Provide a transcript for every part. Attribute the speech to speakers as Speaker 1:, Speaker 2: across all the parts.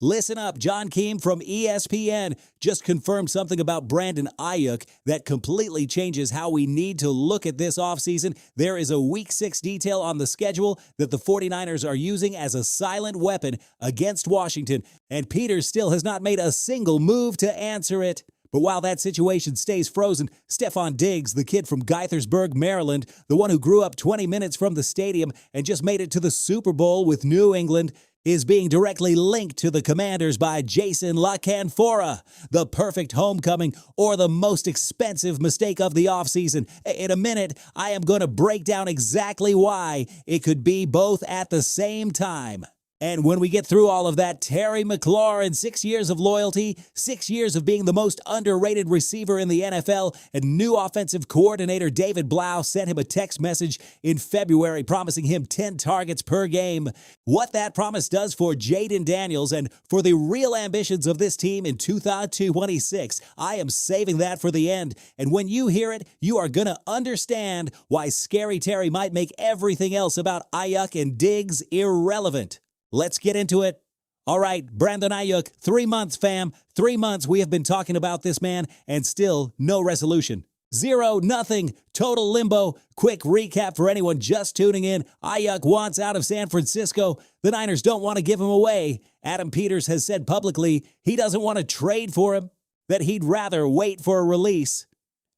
Speaker 1: Listen up, John Keim from ESPN just confirmed something about Brandon Aiyuk that completely changes how we need to look at this offseason. There is a Week 6 detail on the schedule that the 49ers are using as a silent weapon against Washington, and Peters still has not made a single move to answer it. But while that situation stays frozen, Stefon Diggs, the kid from Gaithersburg, Maryland, the one who grew up 20 minutes from the stadium and just made it to the Super Bowl with New England, is being directly linked to the Commanders by Jason La Canfora, the perfect homecoming or the most expensive mistake of the offseason. In a minute, I am going to break down exactly why it could be both at the same time. And when we get through all of that, Terry McLaurin, 6 years of loyalty, 6 years of being the most underrated receiver in the NFL, and new offensive coordinator David Blau sent him a text message in February promising him 10 targets per game. What that promise does for Jayden Daniels and for the real ambitions of this team in 2026, I am saving that for the end. And when you hear it, you are going to understand why Scary Terry might make everything else about Aiyuk and Diggs irrelevant. Let's get into it. All right, Brandon Aiyuk, 3 months, fam. 3 months we have been talking about this man, and still no resolution. 0, nothing, total limbo. Quick recap for anyone just tuning in. Aiyuk wants out of San Francisco. The Niners don't want to give him away. Adam Peters has said publicly he doesn't want to trade for him, that he'd rather wait for a release.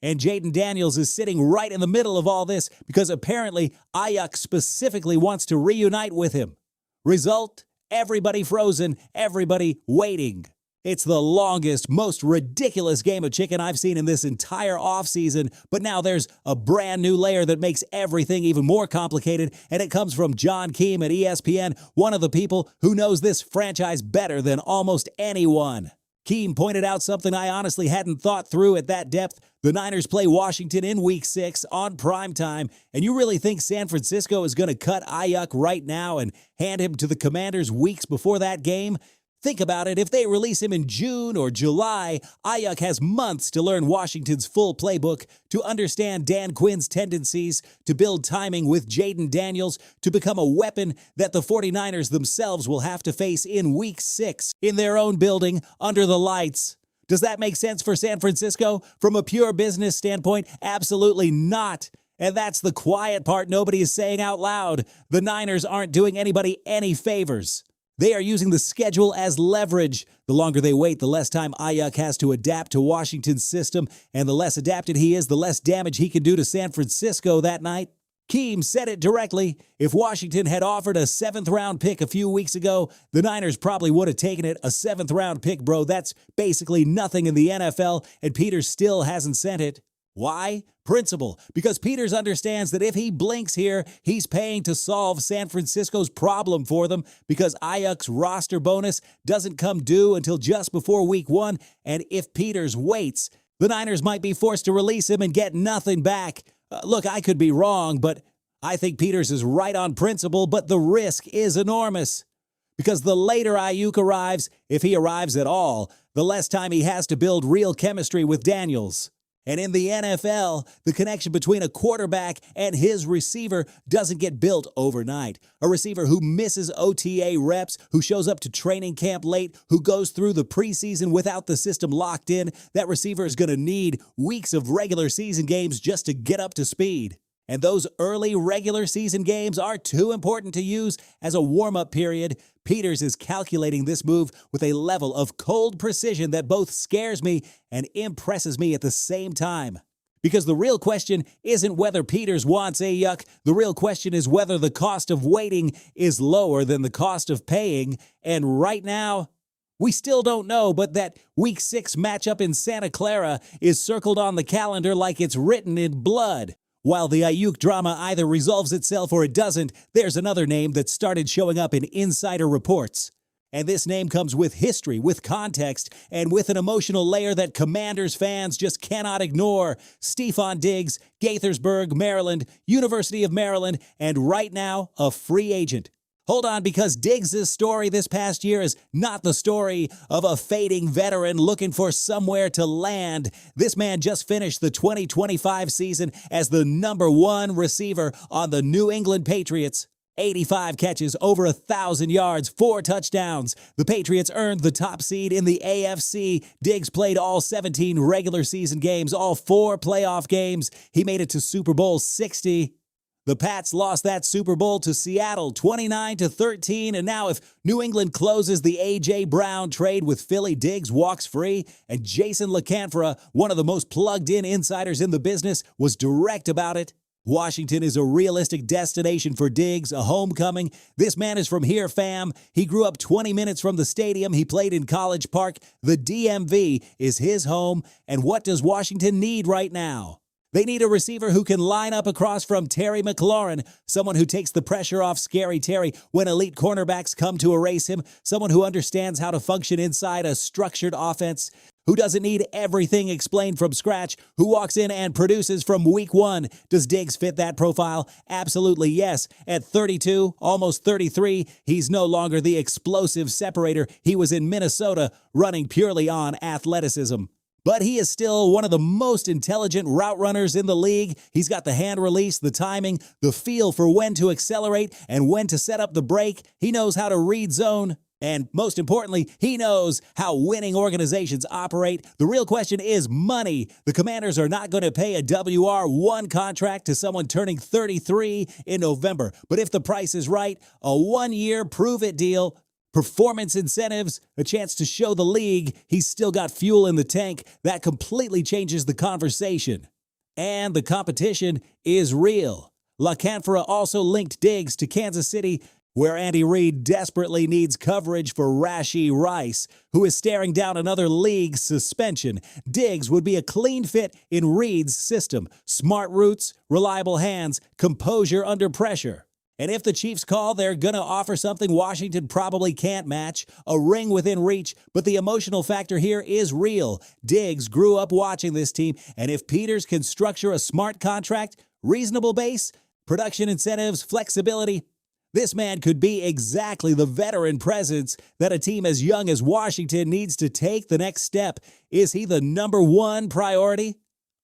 Speaker 1: And Jayden Daniels is sitting right in the middle of all this because apparently Aiyuk specifically wants to reunite with him. Result, everybody frozen, everybody waiting. It's the longest, most ridiculous game of chicken I've seen in this entire offseason, but now there's a brand new layer that makes everything even more complicated, and it comes from John Keim at ESPN, one of the people who knows this franchise better than almost anyone. Keim pointed out something I honestly hadn't thought through at that depth. The Niners play Washington in Week 6 on primetime, and you really think San Francisco is going to cut Aiyuk right now and hand him to the Commanders weeks before that game? Think about it. If they release him in June or July, Aiyuk has months to learn Washington's full playbook, to understand Dan Quinn's tendencies, to build timing with Jayden Daniels, to become a weapon that the 49ers themselves will have to face in Week 6 in their own building under the lights. Does that make sense for San Francisco? From a pure business standpoint, absolutely not. And that's the quiet part nobody is saying out loud. The Niners aren't doing anybody any favors. They are using the schedule as leverage. The longer they wait, the less time Aiyuk has to adapt to Washington's system, and the less adapted he is, the less damage he can do to San Francisco that night. Keim said it directly. If Washington had offered a 7th-round pick a few weeks ago, the Niners probably would have taken it. A 7th-round pick, bro. That's basically nothing in the NFL, and Peters still hasn't sent it. Why? Principle. Because Peters understands that if he blinks here, he's paying to solve San Francisco's problem for them, because Aiyuk's roster bonus doesn't come due until just before Week 1, and if Peters waits, the Niners might be forced to release him and get nothing back. Look, I could be wrong, but I think Peters is right on principle, but the risk is enormous. Because the later Aiyuk arrives, if he arrives at all, the less time he has to build real chemistry with Daniels. And in the NFL, the connection between a quarterback and his receiver doesn't get built overnight. A receiver who misses OTA reps, who shows up to training camp late, who goes through the preseason without the system locked in, that receiver is going to need weeks of regular season games just to get up to speed. And those early regular season games are too important to use as a warm-up period. Peters is calculating this move with a level of cold precision that both scares me and impresses me at the same time. Because the real question isn't whether Peters wants Aiyuk. The real question is whether the cost of waiting is lower than the cost of paying. And right now, we still don't know, but that Week 6 matchup in Santa Clara is circled on the calendar like it's written in blood. While the Aiyuk drama either resolves itself or it doesn't, there's another name that started showing up in insider reports. And this name comes with history, with context, and with an emotional layer that Commanders fans just cannot ignore. Stefon Diggs, Gaithersburg, Maryland, University of Maryland, and right now, a free agent. Hold on, because Diggs' story this past year is not the story of a fading veteran looking for somewhere to land. This man just finished the 2025 season as the #1 receiver on the New England Patriots. 85 catches, over 1,000 yards, 4 touchdowns. The Patriots earned the top seed in the AFC. Diggs played all 17 regular season games, all 4 playoff games. He made it to Super Bowl 60. The Pats lost that Super Bowl to Seattle 29-13, and now if New England closes the A.J. Brown trade with Philly, Diggs walks free, and Jason LaCanfora, one of the most plugged-in insiders in the business, was direct about it. Washington is a realistic destination for Diggs, a homecoming. This man is from here, fam. He grew up 20 minutes from the stadium. He played in College Park. The DMV is his home, and what does Washington need right now? They need a receiver who can line up across from Terry McLaurin, someone who takes the pressure off Scary Terry when elite cornerbacks come to erase him, someone who understands how to function inside a structured offense, who doesn't need everything explained from scratch, who walks in and produces from week 1. Does Diggs fit that profile? Absolutely yes. At 32, almost 33, he's no longer the explosive separator he was in Minnesota, running purely on athleticism. But he is still one of the most intelligent route runners in the league. He's got the hand release, the timing, the feel for when to accelerate and when to set up the break. He knows how to read zone. And most importantly, he knows how winning organizations operate. The real question is money. The Commanders are not going to pay a WR1 contract to someone turning 33 in November. But if the price is right, a 1-year prove-it deal, performance incentives, a chance to show the league he's still got fuel in the tank, that completely changes the conversation. And the competition is real. LaCanfora also linked Diggs to Kansas City, where Andy Reid desperately needs coverage for Rashee Rice, who is staring down another league suspension. Diggs would be a clean fit in Reid's system. Smart routes, reliable hands, composure under pressure. And if the Chiefs call, they're going to offer something Washington probably can't match, a ring within reach, but the emotional factor here is real. Diggs grew up watching this team, and if Peters can structure a smart contract, reasonable base, production incentives, flexibility, this man could be exactly the veteran presence that a team as young as Washington needs to take the next step. Is he the number 1 priority?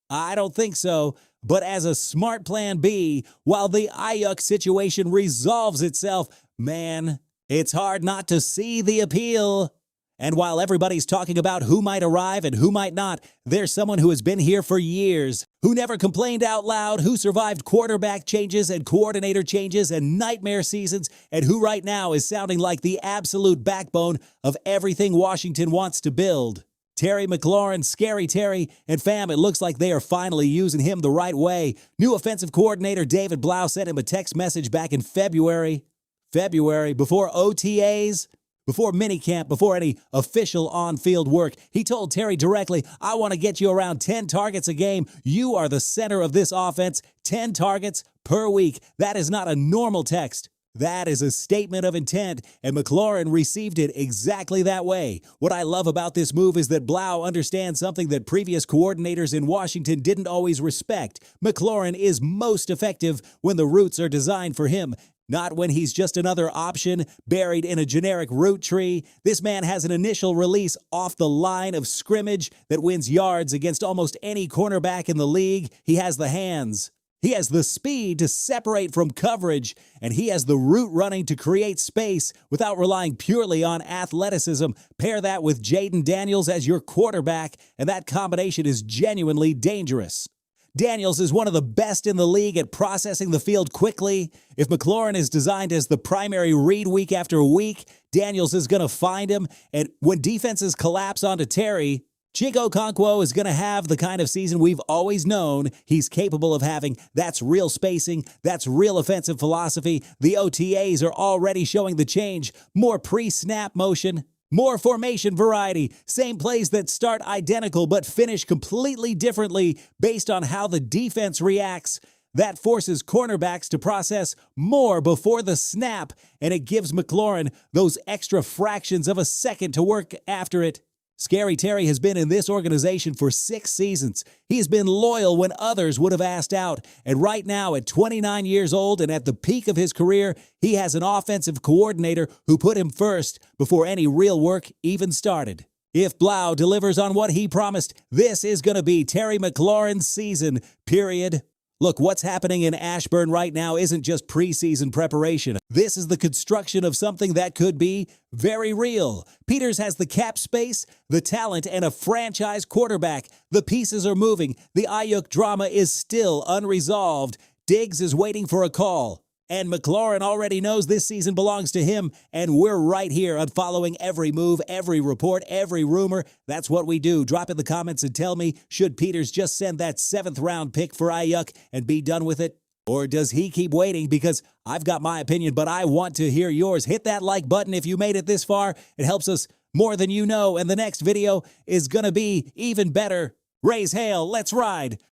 Speaker 1: I don't think so. But as a smart plan B, while the Aiyuk situation resolves itself, man, it's hard not to see the appeal. And while everybody's talking about who might arrive and who might not, there's someone who has been here for years, who never complained out loud, who survived quarterback changes and coordinator changes and nightmare seasons, and who right now is sounding like the absolute backbone of everything Washington wants to build. Terry McLaurin, Scary Terry, and fam, it looks like they are finally using him the right way. New offensive coordinator David Blau sent him a text message back in February, before OTAs, before minicamp, before any official on-field work. He told Terry directly, I want to get you around 10 targets a game. You are the center of this offense. 10 targets per week. That is not a normal text. That is a statement of intent, and McLaurin received it exactly that way. What I love about this move is that Blau understands something that previous coordinators in Washington didn't always respect. McLaurin is most effective when the routes are designed for him, not when he's just another option buried in a generic route tree. This man has an initial release off the line of scrimmage that wins yards against almost any cornerback in the league. He has the hands. He has the speed to separate from coverage, and he has the route running to create space without relying purely on athleticism. Pair that with Jaden Daniels as your quarterback, and that combination is genuinely dangerous. Daniels is one of the best in the league at processing the field quickly. If McLaurin is designed as the primary read week after week, Daniels is going to find him, and when defenses collapse onto Terry, Chig Okonkwo is going to have the kind of season we've always known he's capable of having. That's real spacing. That's real offensive philosophy. The OTAs are already showing the change. More pre-snap motion, more formation variety, same plays that start identical but finish completely differently based on how the defense reacts. That forces cornerbacks to process more before the snap, and it gives McLaurin those extra fractions of a second to work after it. Scary Terry has been in this organization for 6 seasons. He's been loyal when others would have asked out. And right now, at 29 years old and at the peak of his career, he has an offensive coordinator who put him first before any real work even started. If Blau delivers on what he promised, this is going to be Terry McLaurin's season, period. Look, what's happening in Ashburn right now isn't just preseason preparation. This is the construction of something that could be very real. Peters has the cap space, the talent, and a franchise quarterback. The pieces are moving. The Aiyuk drama is still unresolved. Diggs is waiting for a call. And McLaurin already knows this season belongs to him, and we're right here on following every move, every report, every rumor. That's what we do. Drop in the comments and tell me, should Peters just send that 7th-round pick for Aiyuk and be done with it? Or does he keep waiting? Because I've got my opinion, but I want to hear yours. Hit that like button if you made it this far. It helps us more than you know, and the next video is going to be even better. Raise hail. Let's ride.